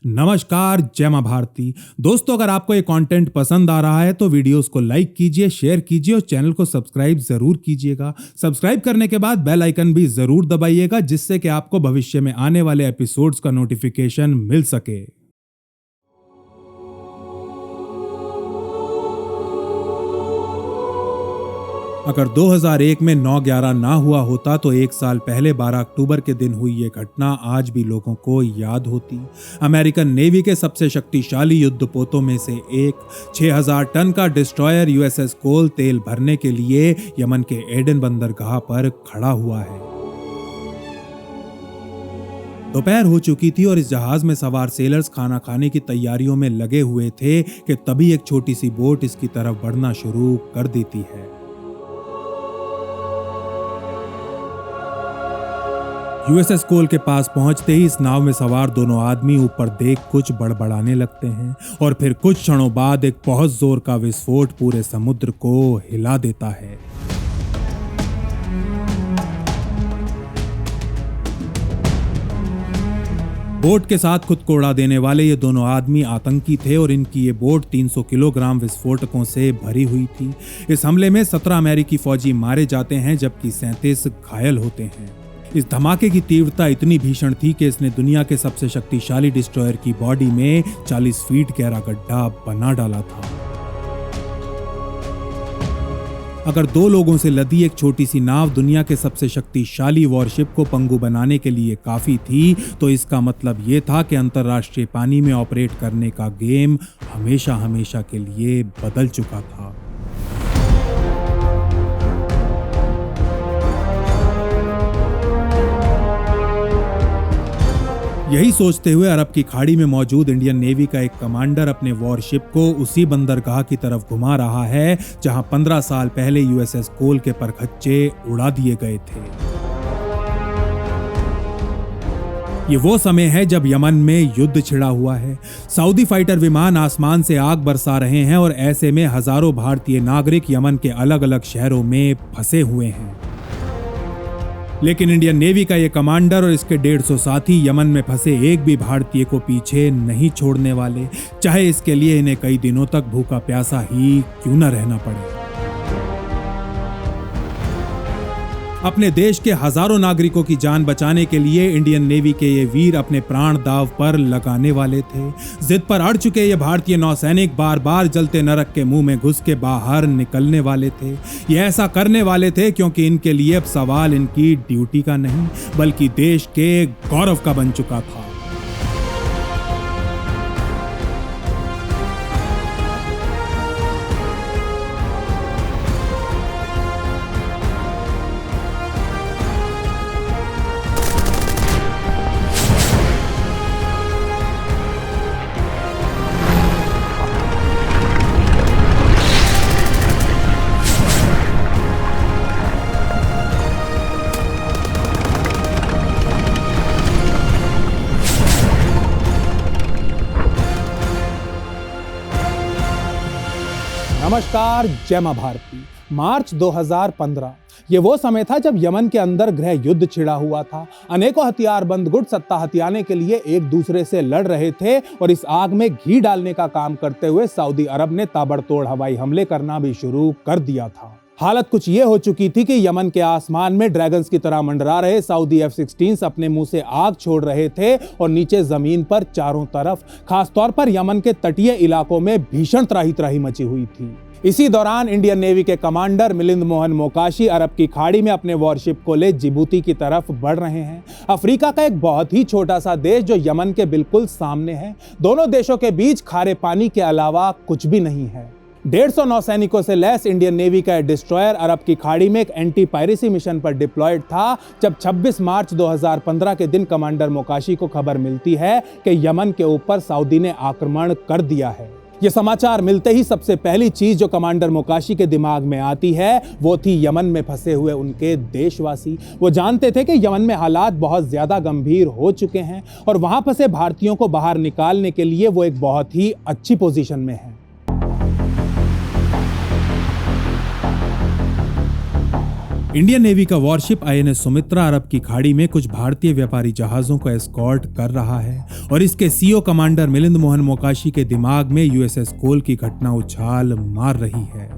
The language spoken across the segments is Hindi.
नमस्कार, जय मां भारती। दोस्तों, अगर आपको ये कंटेंट पसंद आ रहा है तो वीडियोस को लाइक कीजिए, शेयर कीजिए और चैनल को सब्सक्राइब जरूर कीजिएगा। सब्सक्राइब करने के बाद बेल आइकन भी जरूर दबाइएगा, जिससे कि आपको भविष्य में आने वाले एपिसोड्स का नोटिफिकेशन मिल सके। अगर 2001 में 9/11 ना हुआ होता तो एक साल पहले 12 अक्टूबर के दिन हुई ये घटना आज भी लोगों को याद होती। अमेरिकन नेवी के सबसे शक्तिशाली युद्धपोतों में से एक 6000 टन का डिस्ट्रॉयर यूएसएस कोल तेल भरने के लिए यमन के एडन बंदरगाह पर खड़ा हुआ है। दोपहर हो चुकी थी और इस जहाज में सवार सेलर्स खाना खाने की तैयारियों में लगे हुए थे कि तभी एक छोटी सी बोट इसकी तरफ बढ़ना शुरू कर देती है। यूएसएस कोल के पास पहुंचते ही इस नाव में सवार दोनों आदमी ऊपर देख कुछ बड़बड़ाने लगते हैं और फिर कुछ क्षणों बाद एक बहुत जोर का विस्फोट पूरे समुद्र को हिला देता है। बोट के साथ खुद को उड़ा देने वाले ये दोनों आदमी आतंकी थे और इनकी ये बोट 300 किलोग्राम विस्फोटकों से भरी हुई थी। इस हमले में 17 अमेरिकी फौजी मारे जाते हैं जबकि 37 घायल होते हैं। इस धमाके की तीव्रता इतनी भीषण थी कि इसने दुनिया के सबसे शक्तिशाली डिस्ट्रॉयर की बॉडी में 40 फीट गहरा गड्ढा बना डाला था। अगर दो लोगों से लदी एक छोटी सी नाव दुनिया के सबसे शक्तिशाली वॉरशिप को पंगु बनाने के लिए काफी थी, तो इसका मतलब ये था कि अंतरराष्ट्रीय पानी में ऑपरेट करने का गेम हमेशा हमेशा के लिए बदल चुका था। यही सोचते हुए अरब की खाड़ी में मौजूद इंडियन नेवी का एक कमांडर अपने वॉरशिप को उसी बंदरगाह की तरफ घुमा रहा है जहां 15 साल पहले यूएसएस कोल के परखच्चे उड़ा दिए गए थे। ये वो समय है जब यमन में युद्ध छिड़ा हुआ है। सऊदी फाइटर विमान आसमान से आग बरसा रहे हैं और ऐसे में हजारों भारतीय नागरिक यमन के अलग अलग शहरों में फंसे हुए हैं। लेकिन इंडियन नेवी का ये कमांडर और इसके 150 साथी यमन में फंसे एक भी भारतीय को पीछे नहीं छोड़ने वाले, चाहे इसके लिए इन्हें कई दिनों तक भूखा प्यासा ही क्यों न रहना पड़े। अपने देश के हजारों नागरिकों की जान बचाने के लिए इंडियन नेवी के ये वीर अपने प्राण दांव पर लगाने वाले थे। जिद पर अड़ चुके ये भारतीय नौसैनिक बार बार जलते नरक के मुंह में घुस के बाहर निकलने वाले थे। ये ऐसा करने वाले थे क्योंकि इनके लिए अब सवाल इनकी ड्यूटी का नहीं बल्कि देश के गौरव का बन चुका था। नमस्कार, जय मां भारती। मार्च 2015 ये वो समय था जब यमन के अंदर गृह युद्ध छिड़ा हुआ था। अनेकों हथियारबंद गुट सत्ता हथियाने के लिए एक दूसरे से लड़ रहे थे और इस आग में घी डालने का काम करते हुए सऊदी अरब ने ताबड़तोड़ हवाई हमले करना भी शुरू कर दिया था। हालत कुछ ये हो चुकी थी कि यमन के आसमान में ड्रैगन्स की तरह मंडरा रहे सऊदी F-16 अपने मुंह से आग छोड़ रहे थे और नीचे जमीन पर चारों तरफ, खासतौर पर यमन के तटीय इलाकों में भीषण त्राही त्राही मची हुई थी। इसी दौरान इंडियन नेवी के कमांडर मिलिंद मोहन मोकाशी अरब की खाड़ी में अपने वॉरशिप को ले जिबूती की तरफ बढ़ रहे हैं। अफ्रीका का एक बहुत ही छोटा सा देश जो यमन के बिल्कुल सामने है। दोनों देशों के बीच खारे पानी के अलावा कुछ भी नहीं है। 150 नौसैनिकों से लैस इंडियन नेवी का डिस्ट्रॉयर अरब की खाड़ी में एक एंटी पायरेसी मिशन पर डिप्लॉयड था जब 26 मार्च 2015 के दिन कमांडर मोकाशी को खबर मिलती है कि यमन के ऊपर सऊदी ने आक्रमण कर दिया है। यह समाचार मिलते ही सबसे पहली चीज जो कमांडर मोकाशी के दिमाग में आती है वो थी यमन में फंसे हुए उनके देशवासी। वो जानते थे कि यमन में हालात बहुत ज्यादा गंभीर हो चुके हैं और वहां फंसे भारतीयों को बाहर निकालने के लिए वो एक बहुत ही अच्छी पोजीशन में है। इंडियन नेवी का वॉरशिप आईएनएस सुमित्रा अरब की खाड़ी में कुछ भारतीय व्यापारी जहाजों को एस्कॉर्ट कर रहा है और इसके सीओ कमांडर मिलिंद मोहन मोकाशी के दिमाग में यूएसएस कोल की घटना उछाल मार रही है।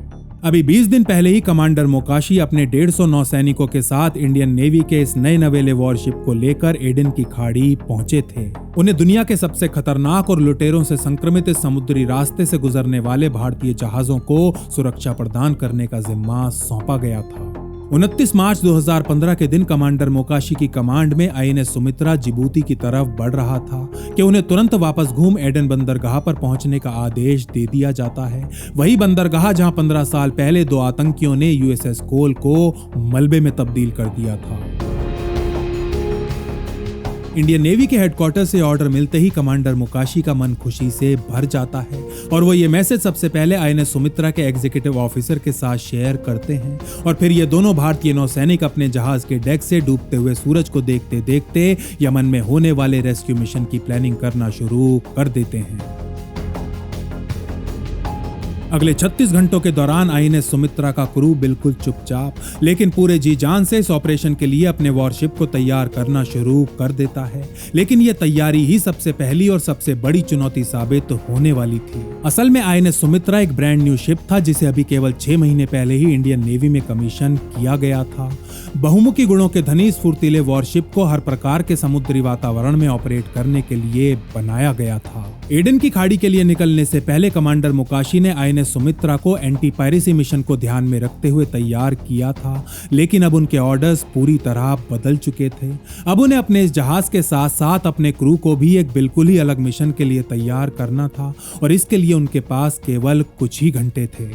अभी 20 दिन पहले ही कमांडर मोकाशी अपने 150 नौसैनिकों के साथ इंडियन नेवी के इस नए नवेले वॉरशिप को लेकर एडन की खाड़ी पहुंचे थे। उन्हें दुनिया के सबसे खतरनाक और लुटेरों से संक्रमित इस समुद्री रास्ते से गुजरने वाले भारतीय जहाजों को सुरक्षा प्रदान करने का जिम्मा सौंपा गया था। 29 मार्च 2015 के दिन कमांडर मोकाशी की कमांड में आईएनएस सुमित्रा जिबूती की तरफ बढ़ रहा था कि उन्हें तुरंत वापस घूम एडन बंदरगाह पर पहुंचने का आदेश दे दिया जाता है। वही बंदरगाह जहां 15 साल पहले 2 आतंकियों ने यूएसएस कोल को मलबे में तब्दील कर दिया था। इंडियन नेवी के हेडक्वार्टर से ऑर्डर मिलते ही कमांडर मोकाशी का मन खुशी से भर जाता है और वो ये मैसेज सबसे पहले आईएनएस सुमित्रा के एग्जीक्यूटिव ऑफिसर के साथ शेयर करते हैं और फिर ये दोनों भारतीय नौसैनिक अपने जहाज के डेक से डूबते हुए सूरज को देखते देखते यमन में होने वाले रेस्क्यू मिशन की प्लानिंग करना शुरू कर देते हैं। अगले 36 घंटों के दौरान आईएनएस सुमित्रा का क्रू बिल्कुल चुपचाप लेकिन पूरे जी जान से इस ऑपरेशन के लिए अपने वॉरशिप को तैयार करना शुरू कर देता है। लेकिन ये तैयारी ही सबसे पहली और सबसे बड़ी चुनौती साबित होने वाली थी। असल में आईएनएस सुमित्रा एक ब्रांड न्यू शिप था जिसे अभी केवल 6 महीने पहले ही इंडियन नेवी में कमीशन किया गया था। बहुमुखी गुणों के धनी इस फुर्तीले वॉरशिप को हर प्रकार के समुद्री वातावरण में ऑपरेट करने के लिए बनाया गया था। एडन की खाड़ी के लिए निकलने से पहले कमांडर मोकाशी ने आईएनएस सुमित्रा को एंटी पायरेसी मिशन को ध्यान में रखते हुए तैयार किया था, लेकिन अब उनके ऑर्डर्स पूरी तरह बदल चुके थे। अब उन्हें अपने इस जहाज के साथ साथ अपने क्रू को भी एक बिल्कुल ही अलग मिशन के लिए तैयार करना था और इसके लिए उनके पास केवल कुछ ही घंटे थे।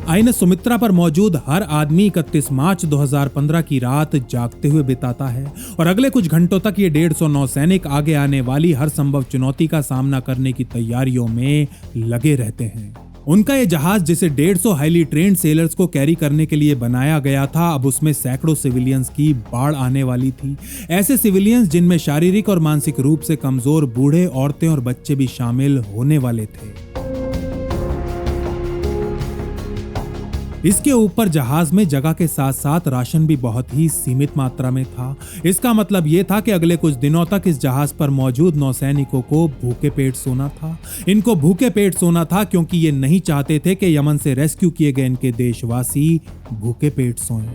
आईएनएस सुमित्रा पर मौजूद हर आदमी 31 मार्च 2015 की रात जागते हुए बिताता है और अगले कुछ घंटों तक ये 150 नौसैनिक आगे आने वाली हर संभव चुनौती का सामना करने की तैयारियों में लगे रहते हैं। उनका ये जहाज जिसे 150 हाईली ट्रेन्ड सेलर्स को कैरी करने के लिए बनाया गया था, अब उसमें सैकड़ों सिविलियंस की बाढ़ आने वाली थी। ऐसे सिविलियंस जिनमें शारीरिक और मानसिक रूप से कमजोर बूढ़े, औरतें और बच्चे भी शामिल होने वाले थे। इसके ऊपर जहाज में जगह के साथ साथ राशन भी बहुत ही सीमित मात्रा में था। इसका मतलब ये था कि अगले कुछ दिनों तक इस जहाज पर मौजूद नौसैनिकों को भूखे पेट सोना था। इनको भूखे पेट सोना था क्योंकि ये नहीं चाहते थे कि यमन से रेस्क्यू किए गए इनके देशवासी भूखे पेट सोएं।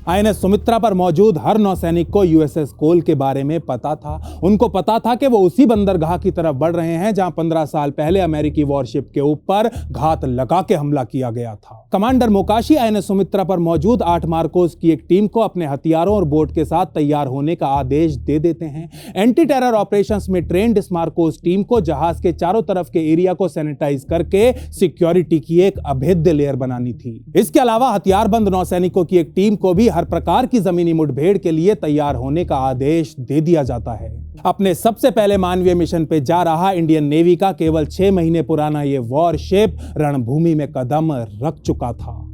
आईएनएस सुमित्रा पर मौजूद हर नौसैनिक को यूएसएस कोल के बारे में पता था। उनको पता था कि वो उसी बंदरगाह की तरफ बढ़ रहे हैं जहां 15 साल पहले अमेरिकी वॉरशिप के ऊपर घात लगा के हमला किया गया था। कमांडर मोकाशी आईएनएस सुमित्रा पर मौजूद 8 मार्कोस की एक टीम को अपने हथियारों और बोट के साथ तैयार होने का आदेश दे देते हैं। एंटी टेरर ऑपरेशंस में ट्रेंड इस मार्कोस टीम को जहाज के चारों तरफ के एरिया को सैनिटाइज करके सिक्योरिटी की एक अभेद्य लेयर बनानी थी। इसके अलावा हथियारबंद नौसैनिकों की एक टीम को भी हर प्रकार की जमीनी मुठभेड़ के लिए तैयार होने का आदेश दे दिया जाता है। अपने सबसे पहले मानवीय मिशन पे जा रहा इंडियन नेवी का केवल 6 महीने पुराना ये वॉरशिप रणभूमि में कदम रख चुका था।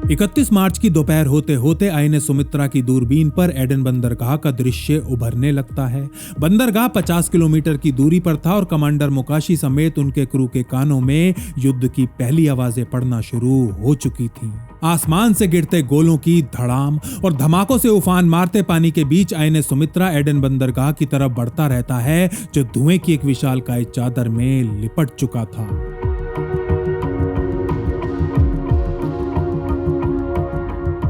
31 मार्च की दोपहर होते होते आईएनएस सुमित्रा की दूरबीन पर एडन बंदरगाह का दृश्य उभरने लगता है। बंदरगाह 50 किलोमीटर की दूरी पर था और कमांडर मोकाशी समेत उनके क्रू के कानों में युद्ध की पहली आवाजें पड़ना शुरू हो चुकी थीं। आसमान से गिरते गोलों की धड़ाम और धमाकों से उफान मारते पानी के बीच आईएनएस सुमित्रा एडन बंदरगाह की तरफ बढ़ता रहता है, जो धुएं की एक विशालकाय चादर में लिपट चुका था।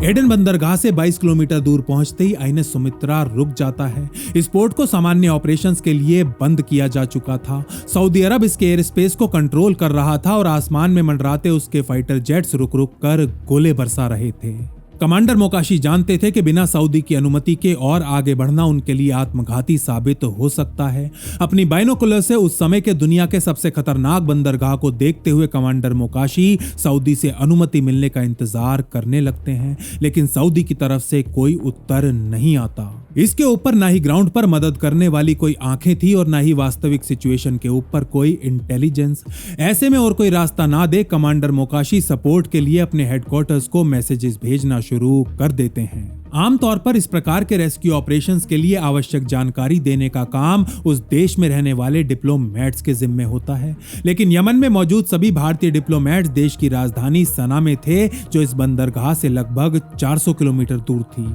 एडन बंदरगाह से 22 किलोमीटर दूर पहुंचते ही आईएनएस सुमित्रा रुक जाता है। इस पोर्ट को सामान्य ऑपरेशंस के लिए बंद किया जा चुका था। सऊदी अरब इसके एयर स्पेस को कंट्रोल कर रहा था और आसमान में मंडराते उसके फाइटर जेट्स रुक रुक कर गोले बरसा रहे थे। कमांडर मोकाशी जानते थे कि बिना सऊदी की अनुमति के और आगे बढ़ना उनके लिए आत्मघाती साबित हो सकता है। अपनी बाइनोकुलर से उस समय के दुनिया के सबसे खतरनाक बंदरगाह को देखते हुए कमांडर मोकाशी सऊदी से अनुमति मिलने का इंतजार करने लगते हैं, लेकिन सऊदी की तरफ से कोई उत्तर नहीं आता। इसके ऊपर ना ही ग्राउंड पर मदद करने वाली कोई आंखें थी और ना ही वास्तविक सिचुएशन के ऊपर कोई इंटेलिजेंस। ऐसे में और कोई रास्ता ना दे कमांडर मोकाशी सपोर्ट के लिए अपने हेडक्वार्टर्स को मैसेजेस भेजना शुरू कर देते हैं। आमतौर पर इस प्रकार के रेस्क्यू ऑपरेशंस के लिए आवश्यक जानकारी देने का काम उस देश में रहने वाले डिप्लोमेट्स के जिम्मे होता है, लेकिन यमन में मौजूद सभी भारतीय डिप्लोमेट्स देश की राजधानी सना में थे, जो इस बंदरगाह से लगभग 400 किलोमीटर दूर थी।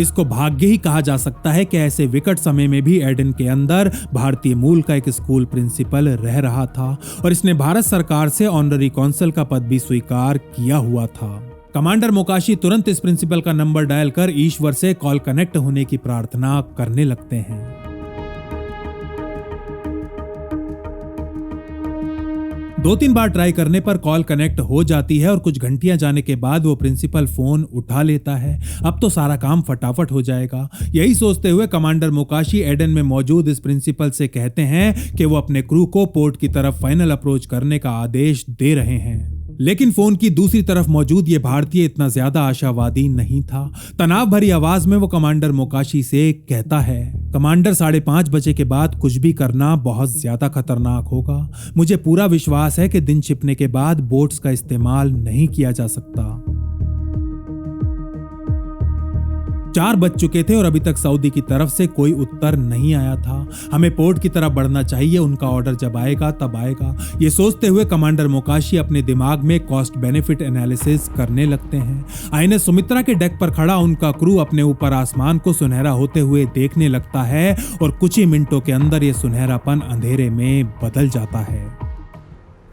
इसको भाग्य ही कहा जा सकता है कि ऐसे विकट समय में भी एडन के अंदर भारतीय मूल का एक स्कूल प्रिंसिपल रह रहा था और इसने भारत सरकार से ऑनररी कौंसल का पद भी स्वीकार किया हुआ था। कमांडर मोकाशी तुरंत इस प्रिंसिपल का नंबर डायल कर ईश्वर से कॉल कनेक्ट होने की प्रार्थना करने लगते हैं। दो तीन बार ट्राई करने पर कॉल कनेक्ट हो जाती है और कुछ घंटियां जाने के बाद वो प्रिंसिपल फोन उठा लेता है। अब तो सारा काम फटाफट हो जाएगा। यही सोचते हुए कमांडर मोकाशी एडन में मौजूद इस प्रिंसिपल से कहते हैं कि वो अपने क्रू को पोर्ट की तरफ फाइनल अप्रोच करने का आदेश दे रहे हैं। लेकिन फोन की दूसरी तरफ मौजूद ये भारतीय इतना ज्यादा आशावादी नहीं था। तनाव भरी आवाज में वो कमांडर मोकाशी से कहता है, कमांडर 5:30 बजे के बाद कुछ भी करना बहुत ज्यादा खतरनाक होगा। मुझे पूरा विश्वास है कि दिन छिपने के बाद बोट्स का इस्तेमाल नहीं किया जा सकता। 4 बज चुके थे और अभी तक सऊदी की तरफ से कोई उत्तर नहीं आया था। हमें पोर्ट की तरफ बढ़ना चाहिए, उनका ऑर्डर जब आएगा तब आएगा। ये सोचते हुए कमांडर मोकाशी अपने दिमाग में कॉस्ट बेनिफिट एनालिसिस करने लगते हैं। आईएनएस सुमित्रा के डेक पर खड़ा उनका क्रू अपने ऊपर आसमान को सुनहरा होते हुए देखने लगता है और कुछ ही मिनटों के अंदर ये सुनहरापन अंधेरे में बदल जाता है।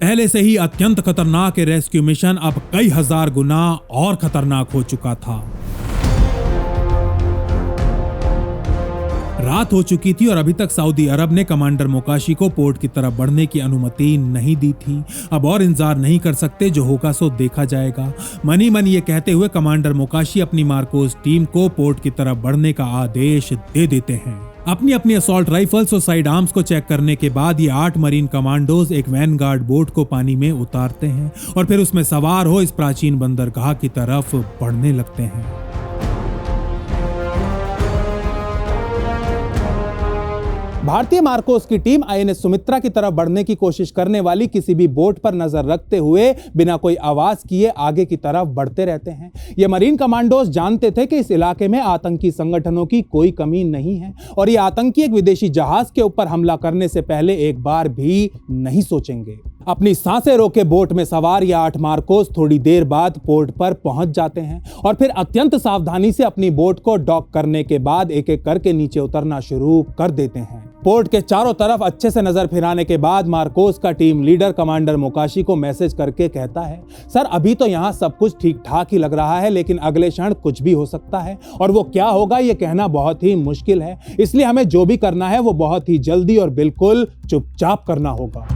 पहले से ही अत्यंत खतरनाक रेस्क्यू मिशन अब कई हजार गुना और खतरनाक हो चुका था। रात हो चुकी थी और अभी तक सऊदी अरब ने कमांडर मोकाशी को पोर्ट की तरफ बढ़ने की अनुमति नहीं दी थी। अब और इंतजार नहीं कर सकते, जो होगा सो देखा जाएगा। मन ही मन ये कहते हुए कमांडर मोकाशी अपनी मार्कोस टीम को पोर्ट की तरफ बढ़ने का आदेश दे देते हैं। अपनी अपनी असॉल्ट राइफल्स और साइड आर्म्स को चेक करने के बाद ये 8 मरीन कमांडोज एक वैनगार्ड बोट को पानी में उतारते हैं और फिर उसमें सवार हो इस प्राचीन बंदरगाह की तरफ बढ़ने लगते हैं। भारतीय मार्कोस की टीम आईएनएस सुमित्रा की तरफ बढ़ने की कोशिश करने वाली किसी भी बोट पर नजर रखते हुए बिना कोई आवाज किए आगे की तरफ बढ़ते रहते हैं। ये मरीन कमांडोज जानते थे कि इस इलाके में आतंकी संगठनों की कोई कमी नहीं है और ये आतंकी एक विदेशी जहाज के ऊपर हमला करने से पहले एक बार भी नहीं सोचेंगे। अपनी सांसें रोके बोट में सवार ये 8 मार्कोस थोड़ी देर बाद पोर्ट पर पहुंच जाते हैं और फिर अत्यंत सावधानी से अपनी बोट को डॉक करने के बाद एक एक करके नीचे उतरना शुरू कर देते हैं। पोर्ट के चारों तरफ अच्छे से नजर फिराने के बाद मार्कोस का टीम लीडर कमांडर मोकाशी को मैसेज करके कहता है, सर अभी तो यहाँ सब कुछ ठीक ठाक ही लग रहा है, लेकिन अगले क्षण कुछ भी हो सकता है और वो क्या होगा ये कहना बहुत ही मुश्किल है। इसलिए हमें जो भी करना है वो बहुत ही जल्दी और बिल्कुल चुपचाप करना होगा।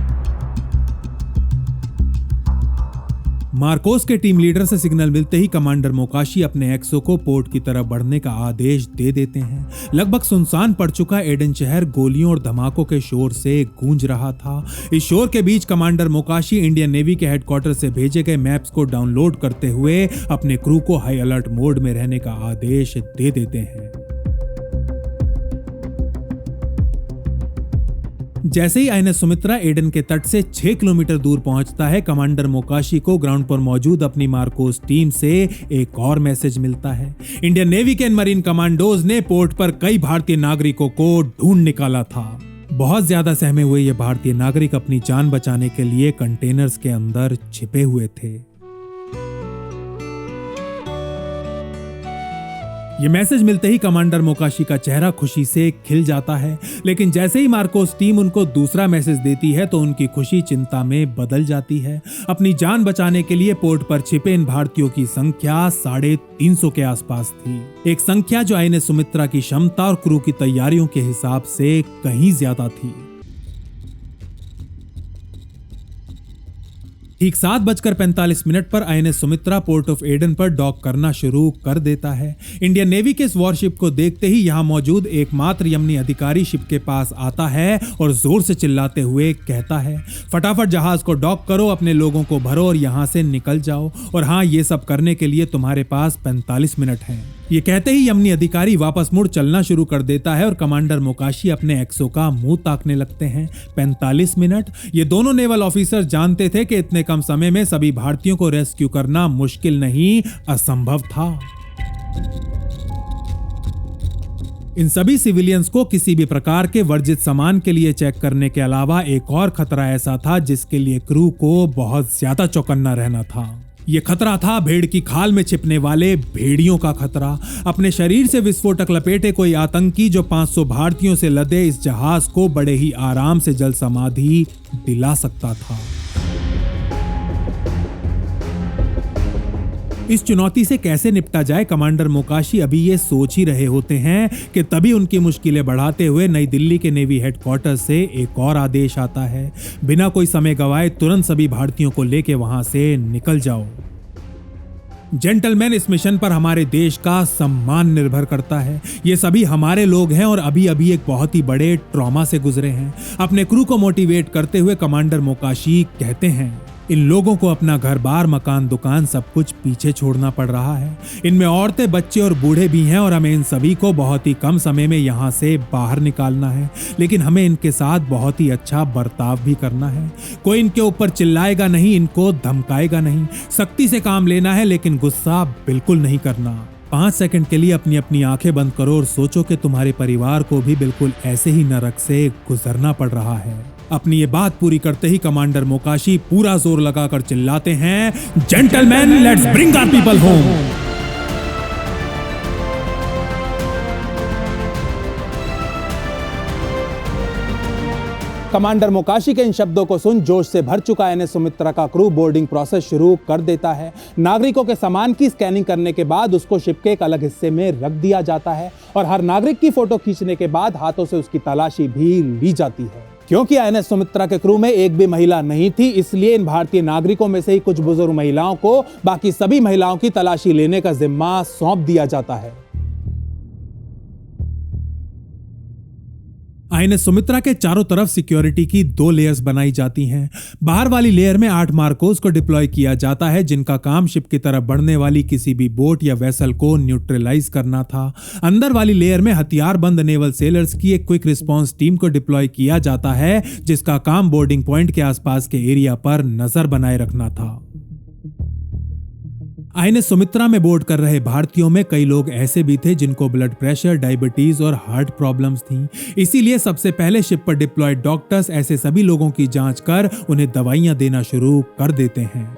मार्कोस के टीम लीडर से सिग्नल मिलते ही कमांडर मोकाशी अपने एक्सो को पोर्ट की तरफ बढ़ने का आदेश दे देते हैं। लगभग सुनसान पड़ चुका एडन शहर गोलियों और धमाकों के शोर से गूंज रहा था। इस शोर के बीच कमांडर मोकाशी इंडियन नेवी के हेडक्वार्टर से भेजे गए मैप्स को डाउनलोड करते हुए अपने क्रू को हाई अलर्ट मोड में रहने का आदेश दे देते हैं। जैसे ही आईएनएस सुमित्रा एडन के तट से 6 किलोमीटर दूर पहुंचता है, कमांडर मोकाशी को ग्राउंड पर मौजूद अपनी मार्कोस टीम से एक और मैसेज मिलता है। इंडियन नेवी के मरीन कमांडोज ने पोर्ट पर कई भारतीय नागरिकों को ढूंढ निकाला था। बहुत ज्यादा सहमे हुए ये भारतीय नागरिक अपनी जान बचाने के लिए कंटेनर्स के अंदर छिपे हुए थे। ये मैसेज मिलते ही कमांडर मोकाशी का चेहरा खुशी से खिल जाता है, लेकिन जैसे ही मार्कोस टीम उनको दूसरा मैसेज देती है तो उनकी खुशी चिंता में बदल जाती है। अपनी जान बचाने के लिए पोर्ट पर छिपे इन भारतीयों की संख्या 350 के आसपास थी, एक संख्या जो आईएनएस सुमित्रा की क्षमता और क्रू की तैयारियों के हिसाब से कहीं ज्यादा थी। ठीक 7:45 पर INS Sumitra port of Aden पर डॉक करना शुरू कर देता है। इंडियन नेवी के इस वॉरशिप को देखते ही यहां मौजूद एकमात्र यमनी अधिकारी शिप के पास आता है और जोर से चिल्लाते हुए कहता है, फटाफट जहाज को डॉक करो, अपने लोगों को भरो और यहां से निकल जाओ। और हाँ, ये सब करने के लिए तुम्हारे पास 45 मिनट हैं। ये कहते ही यमनी अधिकारी वापस मुड़ चलना शुरू कर देता है और कमांडर मोकाशी अपने एक्सो का मुंह ताकने लगते हैं। 45 मिनट। ये दोनों नेवल ऑफिसर जानते थे कि इतने कम समय में सभी भारतीयों को रेस्क्यू करना मुश्किल नहीं, असंभव था। इन सभी सिविलियंस को किसी भी प्रकार के वर्जित सामान के लिए चेक करने के अलावा एक और खतरा ऐसा था जिसके लिए क्रू को बहुत ज्यादा चौकन्ना रहना था। ये खतरा था भेड़ की खाल में छिपने वाले भेड़ियों का खतरा। अपने शरीर से विस्फोटक लपेटे कोई आतंकी जो 500 भारतीयों से लदे इस जहाज को बड़े ही आराम से जल समाधि दिला सकता था। इस चुनौती से कैसे निपटा जाए, कमांडर मोकाशी अभी ये सोच ही रहे होते हैं कि तभी उनकी मुश्किलें बढ़ाते हुए नई दिल्ली के नेवी हेडक्वार्टर से एक और आदेश आता है। बिना कोई समय गवाए तुरंत सभी भारतीयों को लेके वहां से निकल जाओ। जेंटलमैन, इस मिशन पर हमारे देश का सम्मान निर्भर करता है। ये सभी हमारे लोग हैं और अभी अभी एक बहुत ही बड़े ट्रॉमा से गुजरे हैं। अपने क्रू को मोटिवेट करते हुए कमांडर मोकाशी कहते हैं, इन लोगों को अपना घर बार, मकान, दुकान सब कुछ पीछे छोड़ना पड़ रहा है। इनमें औरतें, बच्चे और बूढ़े भी हैं और हमें इन सभी को बहुत ही कम समय में यहाँ से बाहर निकालना है। लेकिन हमें इनके साथ बहुत ही अच्छा बर्ताव भी करना है। कोई इनके ऊपर चिल्लाएगा नहीं, इनको धमकाएगा नहीं। सख्ती से काम लेना है लेकिन गुस्सा बिल्कुल नहीं करना। 5 सेकंड के लिए अपनी अपनी आंखें बंद करो और सोचो कि तुम्हारे परिवार को भी बिल्कुल ऐसे ही नरक से गुजरना पड़ रहा है। अपनी ये बात पूरी करते ही कमांडर मोकाशी पूरा जोर लगाकर चिल्लाते हैं, gentleman, let's bring our people home. Commander Mokashi के इन शब्दों को सुन जोश से भर चुका एनएस सुमित्रा का क्रू बोर्डिंग प्रोसेस शुरू कर देता है। नागरिकों के सामान की स्कैनिंग करने के बाद उसको शिप के एक अलग हिस्से में रख दिया जाता है और हर नागरिक की फोटो खींचने के बाद हाथों से उसकी तलाशी भी ली जाती है। क्योंकि एनएस सुमित्रा के क्रू में एक भी महिला नहीं थी, इसलिए इन भारतीय नागरिकों में से ही कुछ बुजुर्ग महिलाओं को बाकी सभी महिलाओं की तलाशी लेने का जिम्मा सौंप दिया जाता है। आईएनएस सुमित्रा के चारों तरफ सिक्योरिटी की 2 लेयर्स बनाई जाती हैं। बाहर वाली लेयर में 8 मार्कोस को डिप्लॉय किया जाता है जिनका काम शिप की तरफ बढ़ने वाली किसी भी बोट या वेसल को न्यूट्रलाइज करना था। अंदर वाली लेयर में हथियारबंद नेवल सेलर्स की एक क्विक रिस्पांस टीम को डिप्लॉय किया जाता है जिसका काम बोर्डिंग पॉइंट के आसपास के एरिया पर नजर बनाए रखना था। आईएनएस सुमित्रा में बोर्ड कर रहे भारतीयों में कई लोग ऐसे भी थे जिनको ब्लड प्रेशर, डायबिटीज और हार्ट प्रॉब्लम्स थीं। इसीलिए सबसे पहले शिप पर डिप्लॉयड डॉक्टर्स ऐसे सभी लोगों की जांच कर उन्हें दवाइयां देना शुरू कर देते हैं।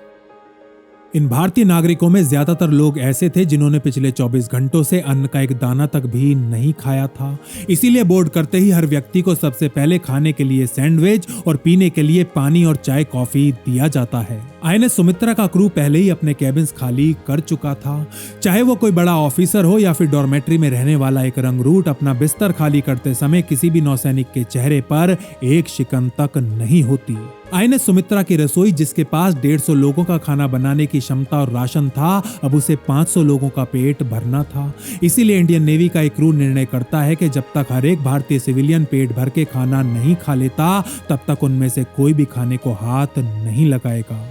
इन भारतीय नागरिकों में ज्यादातर लोग ऐसे थे जिन्होंने पिछले 24 घंटों से अन्न का एक दाना तक भी नहीं खाया था। इसीलिए बोर्ड करते ही हर व्यक्ति को सबसे पहले खाने के लिए सैंडविच और पीने के लिए पानी और चाय कॉफी दिया जाता है। आईएनएस सुमित्रा का क्रू पहले ही अपने केबिन्स खाली कर चुका था। चाहे वो कोई बड़ा ऑफिसर हो या फिर डॉर्मेट्री में रहने वाला एक रंगरूट, अपना बिस्तर खाली करते समय किसी भी नौसैनिक के चेहरे पर एक शिकन तक नहीं होती। आईएनएस सुमित्रा की रसोई, जिसके पास 150 लोगों का खाना बनाने की क्षमता और राशन था, अब उसे 500 लोगों का पेट भरना था। इसीलिए इंडियन नेवी का एक क्रू निर्णय करता है कि जब तक हर एक भारतीय सिविलियन पेट भर के खाना नहीं खा लेता तब तक उनमें से कोई भी खाने को हाथ नहीं लगाएगा।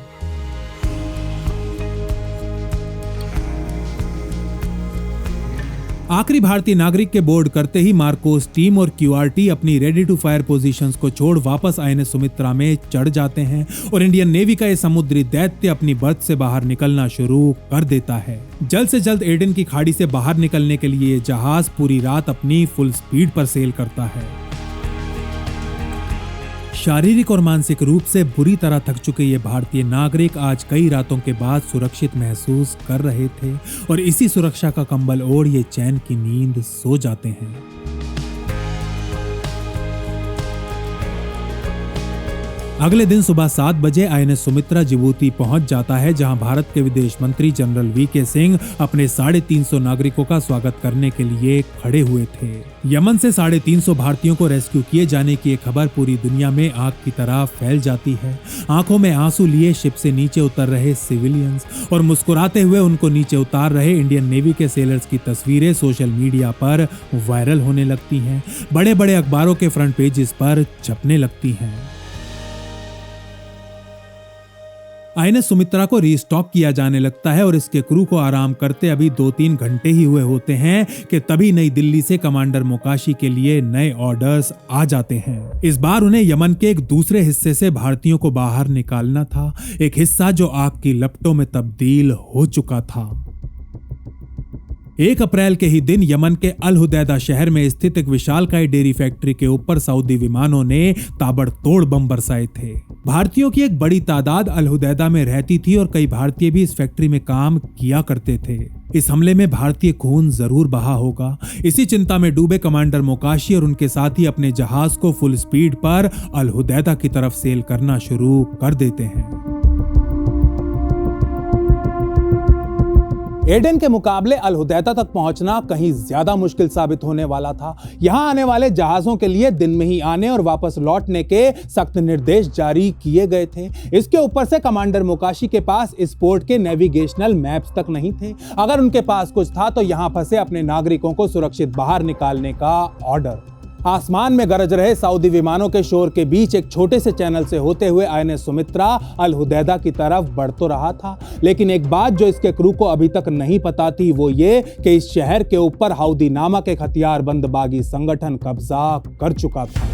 आखिरी भारतीय नागरिक के बोर्ड करते ही मार्कोस टीम और क्यूआरटी अपनी रेडी टू फायर पोजीशंस को छोड़ वापस आईएनएस सुमित्रा में चढ़ जाते हैं और इंडियन नेवी का यह समुद्री दैत्य अपनी बर्थ से बाहर निकलना शुरू कर देता है। जल्द से जल्द एडन की खाड़ी से बाहर निकलने के लिए जहाज पूरी रात अपनी फुल स्पीड पर सेल करता है। शारीरिक और मानसिक रूप से बुरी तरह थक चुके ये भारतीय नागरिक आज कई रातों के बाद सुरक्षित महसूस कर रहे थे और इसी सुरक्षा का कंबल ओढ़ ये चैन की नींद सो जाते हैं। अगले दिन सुबह 7 बजे आईएनएस सुमित्रा जिबूती पहुंच जाता है, जहां भारत के विदेश मंत्री जनरल वीके सिंह अपने 350 नागरिकों का स्वागत करने के लिए खड़े हुए थे। यमन से 350 भारतीयों को रेस्क्यू किए जाने की एक खबर पूरी दुनिया में आग की तरह फैल जाती है। आंखों में आंसू लिए शिप से नीचे उतर रहे सिविलियंस और मुस्कुराते हुए उनको नीचे उतार रहे इंडियन नेवी के सेलर्स की तस्वीरें सोशल मीडिया पर वायरल होने लगती हैं, बड़े बड़े अखबारों के फ्रंट पेजेस पर छपने लगती हैं। आईएनएस सुमित्रा को रीस्टॉक किया जाने लगता है और इसके क्रू को आराम करते अभी 2-3 घंटे ही हुए होते हैं कि तभी नई दिल्ली से कमांडर मोकाशी के लिए नए ऑर्डर्स आ जाते हैं। इस बार उन्हें यमन के एक दूसरे हिस्से से भारतीयों को बाहर निकालना था, एक हिस्सा जो आग की लपटों में तब्दील हो चुका था। 1 अप्रैल के ही दिन यमन के अल हुदैदा शहर में स्थित एक विशालकाय डेयरी फैक्ट्री के ऊपर सऊदी विमानों ने ताबड़तोड़ बम बरसाए थे। भारतीयों की एक बड़ी तादाद अल हुदैदा में रहती थी और कई भारतीय भी इस फैक्ट्री में काम किया करते थे। इस हमले में भारतीय खून जरूर बहा होगा। इसी चिंता में डूबे कमांडर मोकाशी और उनके साथी अपने जहाज को फुल स्पीड पर अल हुदैदा की तरफ सेल करना शुरू कर देते हैं। एडन के मुकाबले अल हुदैदा तक पहुंचना कहीं ज्यादा मुश्किल साबित होने वाला था। यहां आने वाले जहाजों के लिए दिन में ही आने और वापस लौटने के सख्त निर्देश जारी किए गए थे। इसके ऊपर से कमांडर मोकाशी के पास इस पोर्ट के नेविगेशनल मैप्स तक नहीं थे। अगर उनके पास कुछ था तो यहां फंसे अपने नागरिकों को सुरक्षित बाहर निकालने का ऑर्डर। आसमान में गरज रहे सऊदी विमानों के शोर के बीच एक छोटे से चैनल से होते हुए आईएनएस सुमित्रा अल हुदैदा की तरफ बढ़ तो रहा था, लेकिन एक बात जो इसके क्रू को अभी तक नहीं पता थी वो ये कि इस शहर के ऊपर हाउदी नामक एक हथियारबंद बागी संगठन कब्जा कर चुका था।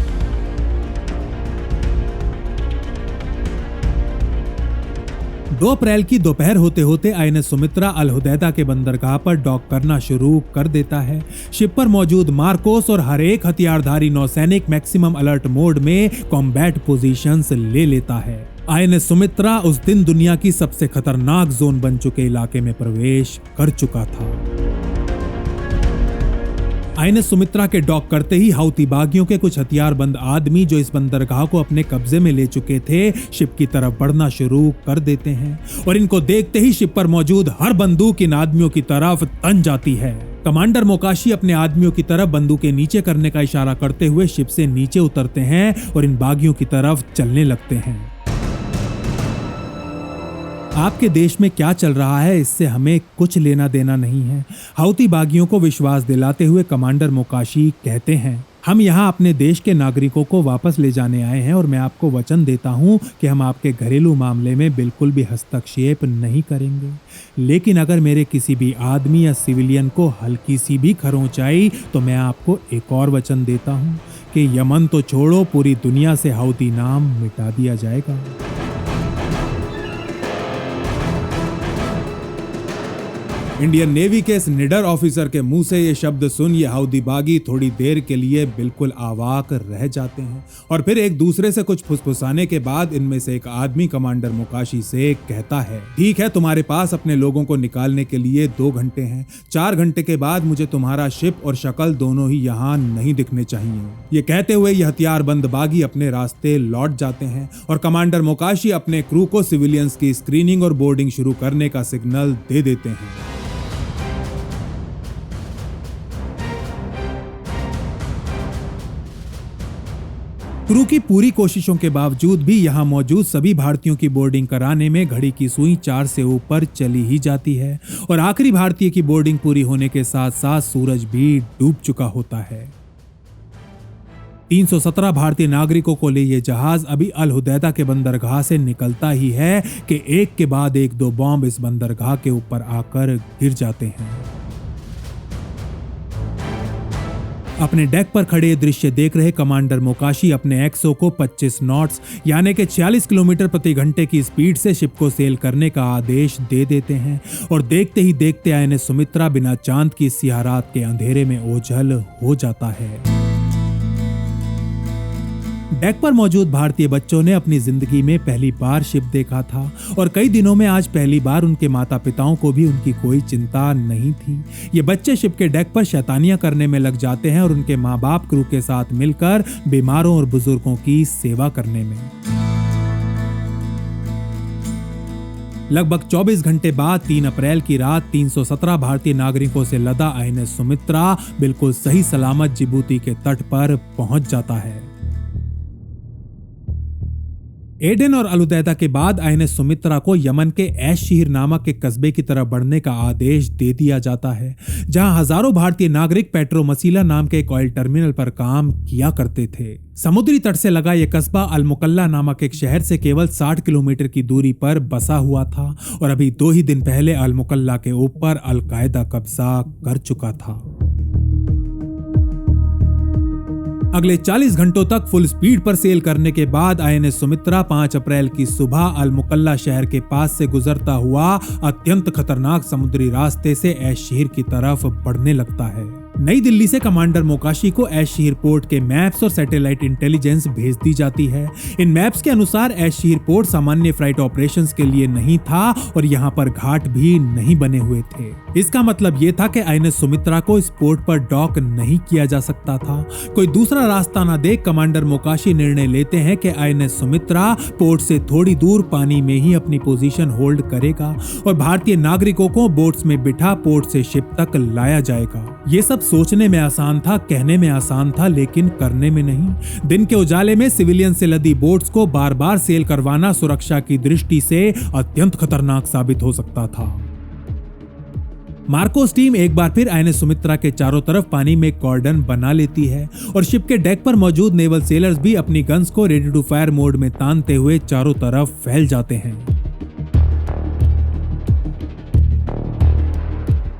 2 अप्रैल की दोपहर होते होते आईएनएस सुमित्रा अल हुदैदा के बंदरगाह पर डॉक करना शुरू कर देता है। शिप पर मौजूद मार्कोस और हर एक हथियारधारी नौसैनिक मैक्सिमम अलर्ट मोड में कॉम्बैट पोजीशंस ले लेता है। आईएनएस सुमित्रा उस दिन दुनिया की सबसे खतरनाक जोन बन चुके इलाके में प्रवेश कर चुका था। आईएनएस सुमित्रा के डॉक करते ही हाउती बागियों के कुछ हथियारबंद आदमी जो इस बंदरगाह को अपने कब्जे में ले चुके थे शिप की तरफ बढ़ना शुरू कर देते हैं और इनको देखते ही शिप पर मौजूद हर बंदूक इन आदमियों की तरफ तन जाती है। कमांडर मोकाशी अपने आदमियों की तरफ बंदूकें नीचे करने का इशारा करते हुए शिप से नीचे उतरते हैं और इन बागियों की तरफ चलने लगते हैं। आपके देश में क्या चल रहा है इससे हमें कुछ लेना देना नहीं है, हाउती बागियों को विश्वास दिलाते हुए कमांडर मोकाशी कहते हैं। हम यहाँ अपने देश के नागरिकों को वापस ले जाने आए हैं और मैं आपको वचन देता हूँ कि हम आपके घरेलू मामले में बिल्कुल भी हस्तक्षेप नहीं करेंगे। लेकिन अगर मेरे किसी भी आदमी या सिविलियन को हल्की सी भी खरोंच आई तो मैं आपको एक और वचन देता हूँ कि यमन तो छोड़ो, पूरी दुनिया से हाउती नाम मिटा दिया जाएगा। इंडियन नेवी के इस निडर ऑफिसर के मुंह से ये शब्द सुन ये हाउदी बागी थोड़ी देर के लिए बिल्कुल अवाक रह जाते हैं और फिर एक दूसरे से कुछ फुसफुसाने के बाद इनमें से एक आदमी कमांडर मोकाशी से कहता है, ठीक है, तुम्हारे पास अपने लोगों को निकालने के लिए 2 घंटे हैं। 4 घंटे के बाद मुझे तुम्हारा शिप और शक्ल दोनों ही यहाँ नहीं दिखने चाहिए। ये कहते हुए ये हथियारबंद बागी अपने रास्ते लौट जाते हैं और कमांडर मोकाशी अपने क्रू को सिविलियंस की स्क्रीनिंग और बोर्डिंग शुरू करने का सिग्नल दे देते हैं। क्रू की पूरी कोशिशों के बावजूद भी यहां मौजूद सभी भारतीयों की बोर्डिंग कराने में घड़ी की सुई 4 से ऊपर चली ही जाती है और आखिरी भारतीय की बोर्डिंग पूरी होने के साथ साथ सूरज भी डूब चुका होता है। 317 भारतीय नागरिकों को ले ये जहाज अभी अल हुदैदा के बंदरगाह से निकलता ही है कि एक के बाद एक 2 बॉम्ब इस बंदरगाह के ऊपर आकर गिर जाते हैं। अपने डेक पर खड़े दृश्य देख रहे कमांडर मोकाशी अपने एक्सओ को 25 नॉट्स यानी कि 40 किलोमीटर प्रति घंटे की स्पीड से शिप को सेल करने का आदेश दे देते हैं और देखते ही देखते आईएनएस सुमित्रा बिना चांद की सियाह रात के अंधेरे में ओझल हो जाता है। डेक पर मौजूद भारतीय बच्चों ने अपनी जिंदगी में पहली बार शिप देखा था और कई दिनों में आज पहली बार उनके माता पिताओं को भी उनकी कोई चिंता नहीं थी। ये बच्चे शिप के डेक पर शैतानियां करने में लग जाते हैं और उनके माँ बाप क्रू के साथ मिलकर बीमारों और बुजुर्गों की सेवा करने में। लगभग 24 घंटे बाद 3 अप्रैल की रात 317 भारतीय नागरिकों से लदा आईएनएस सुमित्रा बिल्कुल सही सलामत जिबूती के तट पर पहुंच जाता है। एडन और अलुदैदा के बाद आईएनएस सुमित्रा को यमन के ऐश शहर नामक एक कस्बे की तरफ बढ़ने का आदेश दे दिया जाता है, जहां हजारों भारतीय नागरिक पेट्रो मसीला नाम के एक ऑयल टर्मिनल पर काम किया करते थे। समुद्री तट से लगा यह कस्बा अल मुकल्ला नामक एक शहर से केवल 60 किलोमीटर की दूरी पर बसा हुआ था और अभी 2 ही दिन पहले अल मुकल्ला के ऊपर अल कायदा कब्जा कर चुका था। अगले 40 घंटों तक फुल स्पीड पर सेल करने के बाद आईएनएस सुमित्रा 5 अप्रैल की सुबह अल मुकल्ला शहर के पास से गुजरता हुआ अत्यंत खतरनाक समुद्री रास्ते से ऐश शहर की तरफ बढ़ने लगता है। नई दिल्ली से कमांडर मोकाशी को ऐश शहर पोर्ट के मैप्स और सैटेलाइट इंटेलिजेंस भेज दी जाती है। इन मैप्स के अनुसार ऐश शहर पोर्ट सामान्य फ्लाइट ऑपरेशंस के लिए नहीं था और यहाँ पर घाट भी नहीं बने हुए थे। इसका मतलब ये था कि आईएनएस सुमित्रा को इस पोर्ट पर डॉक नहीं किया जा सकता था। कोई दूसरा रास्ता न देख कमांडर मोकाशी निर्णय लेते हैं कि आईएनएस सुमित्रा पोर्ट से थोड़ी दूर पानी में ही अपनी पोजीशन होल्ड करेगा और भारतीय नागरिकों को बोट्स में बिठा पोर्ट से शिप तक लाया जाएगा। ये सब सोचने में आसान था, कहने में आसान था, लेकिन करने में नहीं। दिन के उजाले में सिविलियन से लदी बोट्स को बार बार सेल करवाना सुरक्षा की दृष्टि से अत्यंत खतरनाक साबित हो सकता था। मार्कोस टीम एक बार फिर आईएनएस सुमित्रा के चारों तरफ पानी में कॉर्डन बना लेती है और शिप के डेक पर मौजूद नेवल सेलर्स भी अपनी गन्स को रेडी टू फायर मोड में तानते हुए चारों तरफ फैल जाते हैं।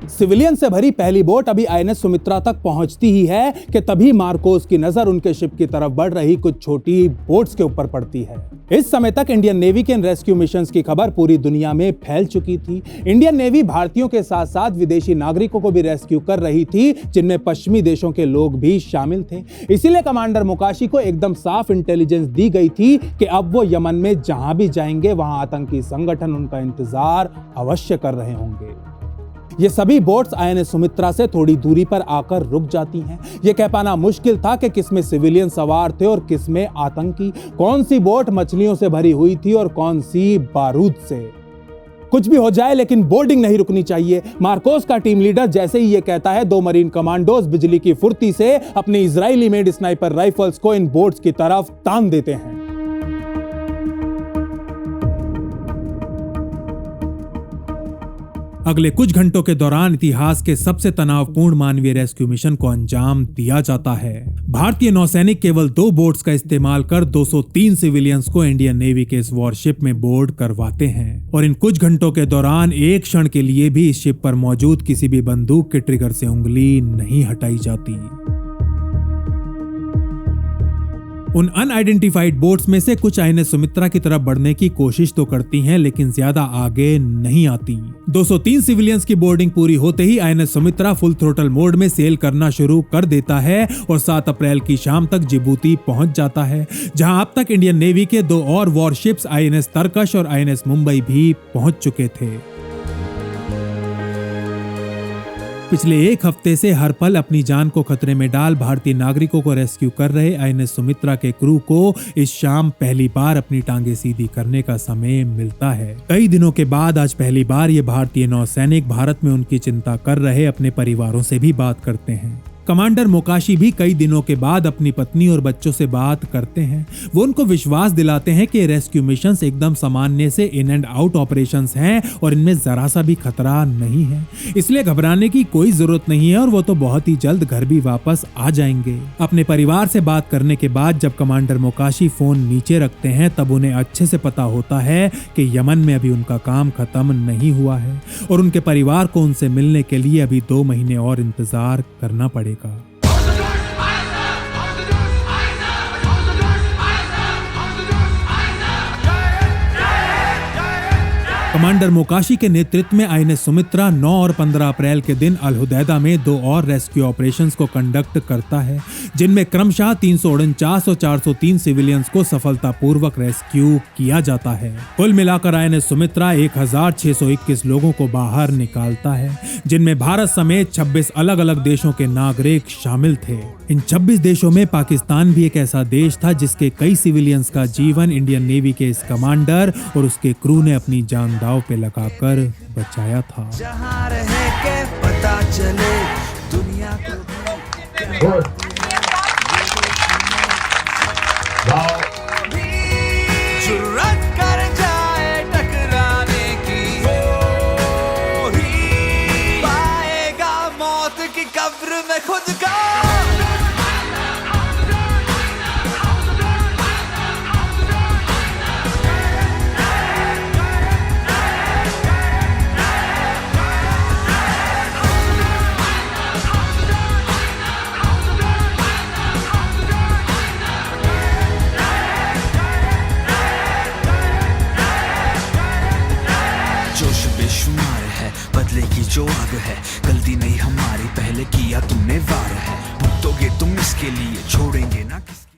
सिविलियन से भरी पहली बोट अभी आईएनएस सुमित्रा तक पहुंचती ही है कि तभी मार्कोस की नजर उनके शिप की तरफ बढ़ रही कुछ छोटी बोट्स के ऊपर पड़ती है। इस समय तक इंडियन नेवी के इन रेस्क्यू मिशंस की खबर पूरी दुनिया में फैल चुकी थी। इंडियन नेवी भारतीयों के साथ साथ विदेशी नागरिकों को भी रेस्क्यू कर रही थी, जिनमें पश्चिमी देशों के लोग भी शामिल थे। इसीलिए कमांडर मोकाशी को एकदम साफ इंटेलिजेंस दी गई थी कि अब वो यमन में जहां भी जाएंगे वहां आतंकी संगठन उनका इंतजार अवश्य कर रहे होंगे। ये सभी बोट्स आईएनएस सुमित्रा से थोड़ी दूरी पर आकर रुक जाती हैं। ये कह पाना मुश्किल था कि किसमें सिविलियन सवार थे और किसमें आतंकी, कौन सी बोट मछलियों से भरी हुई थी और कौन सी बारूद से। कुछ भी हो जाए लेकिन बोर्डिंग नहीं रुकनी चाहिए। मार्कोस का टीम लीडर जैसे ही ये कहता है, 2 मरीन कमांडोज बिजली की फुर्ती से अपने इजरायली मेड स्नाइपर राइफल्स को इन बोट्स की तरफ तान देते हैं। अगले कुछ घंटों के दौरान इतिहास के सबसे तनावपूर्ण मानवीय रेस्क्यू मिशन को अंजाम दिया जाता है। भारतीय नौसैनिक केवल 2 बोट्स का इस्तेमाल कर 203 सिविलियंस को इंडियन नेवी के इस वॉरशिप में बोर्ड करवाते हैं और इन कुछ घंटों के दौरान एक क्षण के लिए भी इस शिप पर मौजूद किसी भी बंदूक के ट्रिगर से उंगली नहीं हटाई जाती। उन अनआइडेंटिफाइड बोट्स में से कुछ आईएनएस सुमित्रा की तरफ बढ़ने की कोशिश तो करती हैं, लेकिन ज्यादा आगे नहीं आती। 203 सिविलियंस की बोर्डिंग पूरी होते ही INS Sumitra full throttle mode में सेल करना शुरू कर देता है और 7 अप्रैल की शाम तक जिबूती पहुंच जाता है, जहां अब तक इंडियन नेवी के 2 और वॉरशिप्स आईएनएस तरकश और आईएनएस मुंबई भी पहुंच चुके थे। पिछले 1 हफ्ते से हर पल अपनी जान को खतरे में डाल भारतीय नागरिकों को रेस्क्यू कर रहे आईएनएस सुमित्रा के क्रू को इस शाम पहली बार अपनी टांगे सीधी करने का समय मिलता है। कई दिनों के बाद आज पहली बार ये भारतीय नौसैनिक भारत में उनकी चिंता कर रहे अपने परिवारों से भी बात करते हैं। कमांडर मोकाशी भी कई दिनों के बाद अपनी पत्नी और बच्चों से बात करते हैं। वो उनको विश्वास दिलाते हैं कि रेस्क्यू मिशंस एकदम सामान्य से इन एंड आउट ऑपरेशंस हैं और इनमें जरा सा भी खतरा नहीं है, इसलिए घबराने की कोई जरूरत नहीं है और वो तो बहुत ही जल्द घर भी वापस आ जाएंगे। अपने परिवार से बात करने के बाद जब कमांडर मोकाशी फोन नीचे रखते हैं, तब उन्हें अच्छे से पता होता है कि यमन में अभी उनका काम खत्म नहीं हुआ है और उनके परिवार को उनसे मिलने के लिए अभी 2 महीने और इंतजार करना पड़ेगा। कमांडर मोकाशी के नेतृत्व में आईएनएस सुमित्रा 9 और 15 अप्रैल के दिन अल हुदैदा में 2 और रेस्क्यू ऑपरेशंस को कंडक्ट करता है, जिनमें क्रमशः 349 और 403 सिविलियंस को सफलतापूर्वक रेस्क्यू किया जाता है। कुल मिलाकर आईएनएस सुमित्रा 1621 लोगों को बाहर निकालता है, जिनमें भारत समेत 26 अलग अलग देशों के नागरिक शामिल थे। इन 26 देशों में पाकिस्तान भी एक ऐसा देश था जिसके कई सिविलियंस का जीवन इंडियन नेवी के इस कमांडर और उसके क्रू ने अपनी जान दांव पे लगाकर बचाया था। जहां रहे के पता चले दुनिया को भी ना किसकी